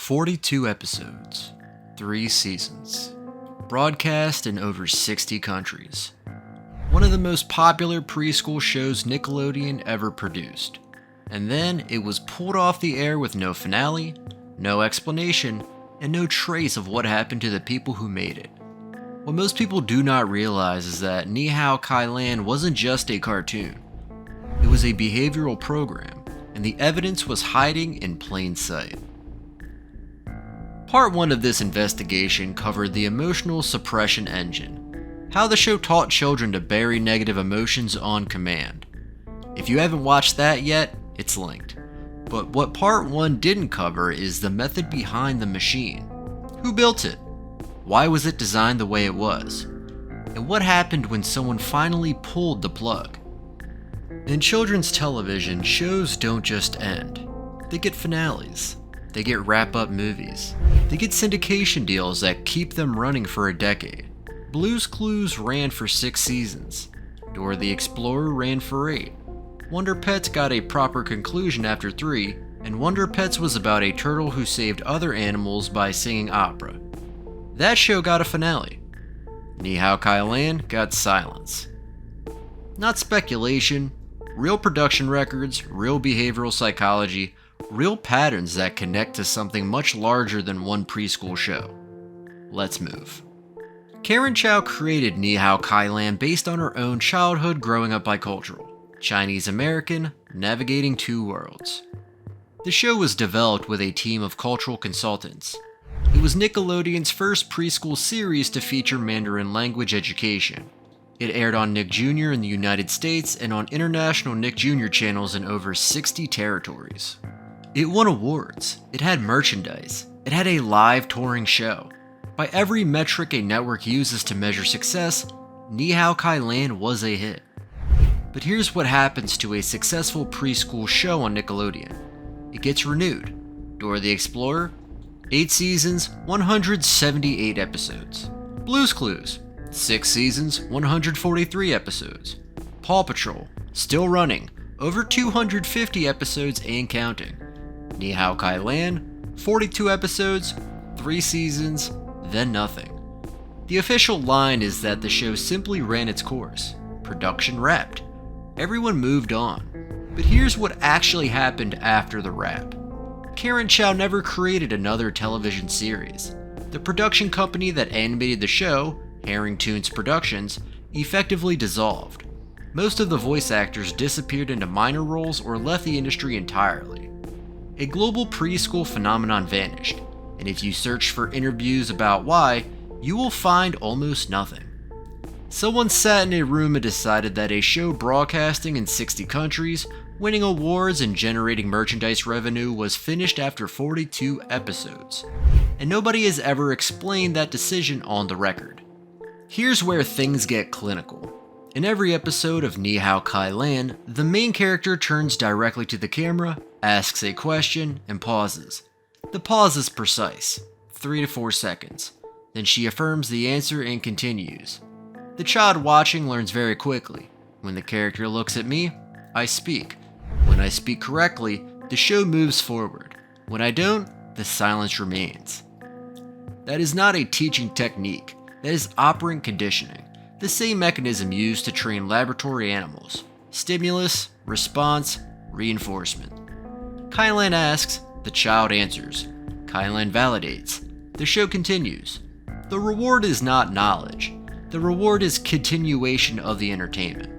42 episodes, 3 seasons, broadcast in over 60 countries. One of the most popular preschool shows Nickelodeon ever produced. And then it was pulled off the air with no finale, no explanation, and no trace of what happened to the people who made it. What most people do not realize is that Hao Kai-Lan wasn't just a cartoon. It was a behavioral program, and the evidence was hiding in plain sight. Part 1 of this investigation covered the emotional suppression engine, how the show taught children to bury negative emotions on command. If you haven't watched that yet, it's linked. But what Part 1 didn't cover is the method behind the machine. Who built it? Why was it designed the way it was? And what happened when someone finally pulled the plug? In children's television, shows don't just end. They get finales. They get wrap-up movies. They get syndication deals that keep them running for a decade. Blue's Clues ran for 6 seasons. Dora the Explorer ran for 8. Wonder Pets got a proper conclusion after 3, and Wonder Pets was about a turtle who saved other animals by singing opera. That show got a finale. Hao Kai-Lan got silence. Not speculation, real production records, real behavioral psychology, real patterns that connect to something much larger than one preschool show. Let's move. Karen Chow created Hao Kai-Lan based on her own childhood growing up bicultural, Chinese American, navigating 2 worlds. The show was developed with a team of cultural consultants. It was Nickelodeon's first preschool series to feature Mandarin-language education. It aired on Nick Jr. in the United States and on international Nick Jr. channels in over 60 territories. It won awards, it had merchandise, it had a live touring show. By every metric a network uses to measure success, Hao Kai-Lan was a hit. But here's what happens to a successful preschool show on Nickelodeon. It gets renewed. Dora the Explorer, 8 seasons, 178 episodes. Blue's Clues, 6 seasons, 143 episodes. Paw Patrol, still running, over 250 episodes and counting. Hao Kai-Lan, 42 episodes, 3 seasons, then nothing. The official line is that the show simply ran its course. Production wrapped. Everyone moved on. But here's what actually happened after the wrap. Karen Chow never created another television series. The production company that animated the show, Harrington's Productions, effectively dissolved. Most of the voice actors disappeared into minor roles or left the industry entirely. A global preschool phenomenon vanished, and if you search for interviews about why, you will find almost nothing. Someone sat in a room and decided that a show broadcasting in 60 countries, winning awards and generating merchandise revenue was finished after 42 episodes, and nobody has ever explained that decision on the record. Here's where things get clinical. In every episode of Hao Kai-Lan, the main character turns directly to the camera, asks a question, and pauses. The pause is precise, 3 to 4 seconds. Then she affirms the answer and continues. The child watching learns very quickly. When the character looks at me, I speak. When I speak correctly, the show moves forward. When I don't, the silence remains. That is not a teaching technique, that is operant conditioning. The same mechanism used to train laboratory animals. Stimulus, response, reinforcement. Kai-Lan asks, the child answers. Kai-Lan validates. The show continues. The reward is not knowledge. The reward is continuation of the entertainment.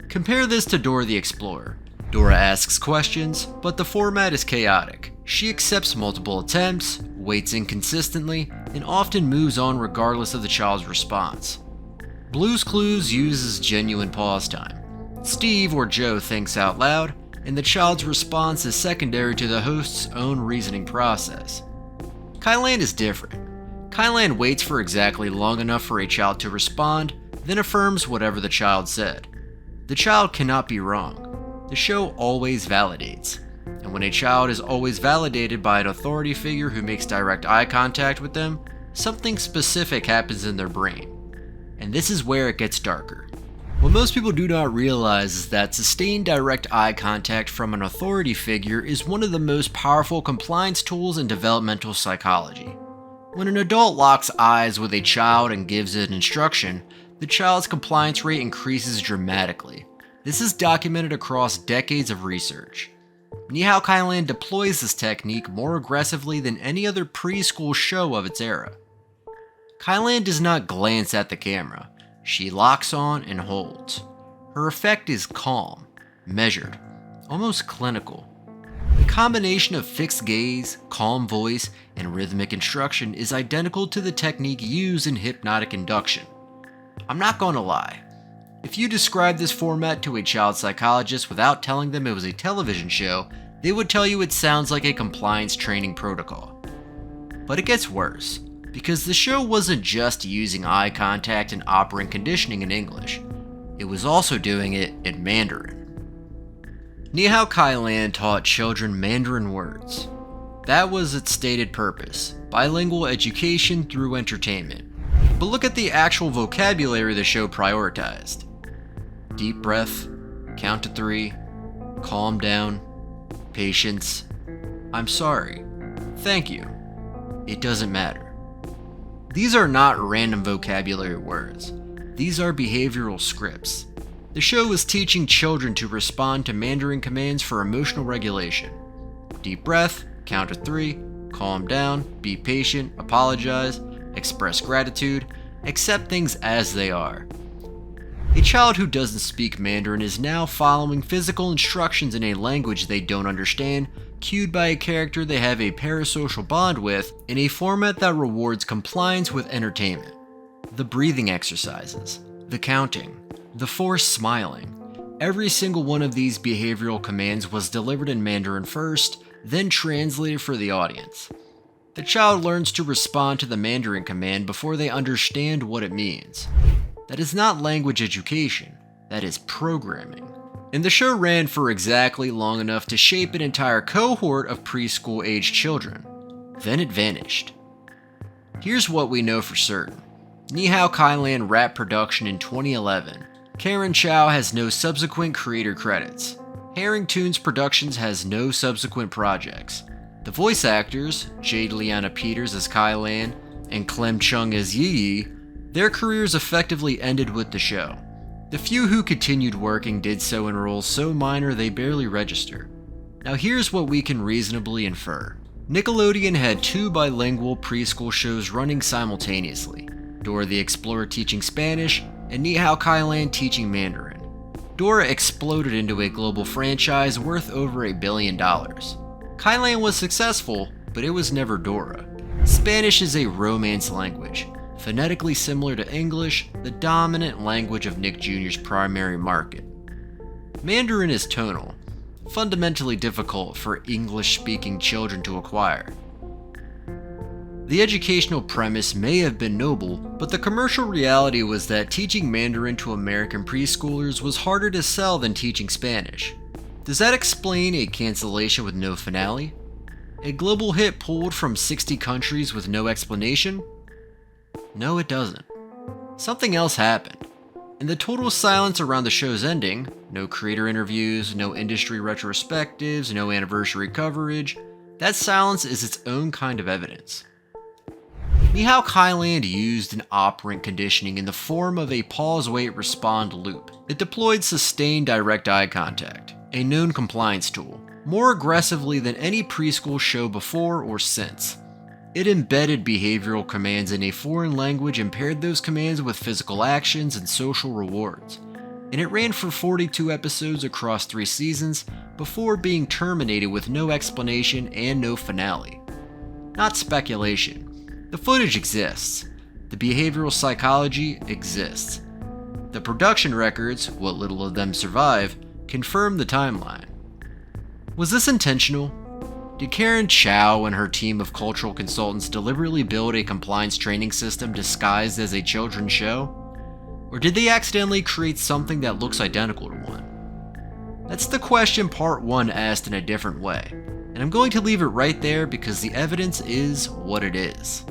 Compare this to Dora the Explorer. Dora asks questions, but the format is chaotic. She accepts multiple attempts, waits inconsistently, and often moves on regardless of the child's response. Blue's Clues uses genuine pause time. Steve or Joe thinks out loud, and the child's response is secondary to the host's own reasoning process. Kai-Lan is different. Kai-Lan waits for exactly long enough for a child to respond, then affirms whatever the child said. The child cannot be wrong. The show always validates. And when a child is always validated by an authority figure who makes direct eye contact with them, something specific happens in their brain. And this is where it gets darker. What What most people do not realize is that sustained direct eye contact from an authority figure is one of the most powerful compliance tools in developmental psychology. When an adult locks eyes with a child and gives it instruction, the child's compliance rate increases dramatically. This is documented across decades of research. Hao Kai-Lan deploys this technique more aggressively than any other preschool show of its era. Kai-Lan does not glance at the camera. She locks on and holds. Her effect is calm, measured, almost clinical. The combination of fixed gaze, calm voice, and rhythmic instruction is identical to the technique used in hypnotic induction. I'm not going to lie. If you describe this format to a child psychologist without telling them it was a television show, they would tell you it sounds like a compliance training protocol. But it gets worse, because the show wasn't just using eye contact and operant conditioning in English. It was also doing it in Mandarin. Hao Kai-Lan taught children Mandarin words. That was its stated purpose, bilingual education through entertainment. But look at the actual vocabulary the show prioritized. Deep breath, count to 3, calm down, patience, I'm sorry, thank you, it doesn't matter. These are not random vocabulary words. These are behavioral scripts. The show was teaching children to respond to Mandarin commands for emotional regulation. Deep breath, count to 3, calm down, be patient, apologize, express gratitude, accept things as they are. A child who doesn't speak Mandarin is now following physical instructions in a language they don't understand, cued by a character they have a parasocial bond with, in a format that rewards compliance with entertainment. The breathing exercises, the counting, the forced smiling. Every single one of these behavioral commands was delivered in Mandarin first, then translated for the audience. The child learns to respond to the Mandarin command before they understand what it means. That is not language education, that is programming. And the show ran for exactly long enough to shape an entire cohort of preschool-aged children. Then it vanished. Here's what we know for certain. Hao Kai-Lan wrapped production in 2011. Karen Chow has no subsequent creator credits. Harrington's Productions has no subsequent projects. The voice actors, Jade Liana Peters as Kai-Lan and Clem Chung as Yi Yi, their careers effectively ended with the show. The few who continued working did so in roles so minor they barely register. Now here's what we can reasonably infer. Nickelodeon had 2 bilingual preschool shows running simultaneously, Dora the Explorer teaching Spanish and Hao Kai-Lan teaching Mandarin. Dora exploded into a global franchise worth over $1 billion. Kai-Lan was successful, but it was never Dora. Spanish is a Romance language, phonetically similar to English, the dominant language of Nick Jr.'s primary market. Mandarin is tonal, fundamentally difficult for English-speaking children to acquire. The educational premise may have been noble, but the commercial reality was that teaching Mandarin to American preschoolers was harder to sell than teaching Spanish. Does that explain a cancellation with no finale? A global hit pulled from 60 countries with no explanation? No, it doesn't. Something else happened. In the total silence around the show's ending, no creator interviews, no industry retrospectives, no anniversary coverage, that silence is its own kind of evidence. Hao Kai-Lan used an operant conditioning in the form of a pause-wait-respond loop. It deployed sustained direct eye contact, a known compliance tool, more aggressively than any preschool show before or since. It embedded behavioral commands in a foreign language and paired those commands with physical actions and social rewards. And it ran for 42 episodes across 3 seasons before being terminated with no explanation and no finale. Not speculation. The footage exists. The behavioral psychology exists. The production records, what little of them survive, confirm the timeline. Was this intentional? Did Karen Chow and her team of cultural consultants deliberately build a compliance training system disguised as a children's show? Or did they accidentally create something that looks identical to one? That's the question part 1 asked in a different way, and I'm going to leave it right there because the evidence is what it is.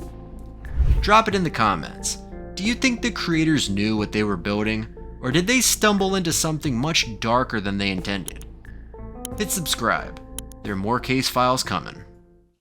Drop it in the comments. Do you think the creators knew what they were building, Or did they stumble into something much darker than they intended? Hit subscribe. There are more case files coming.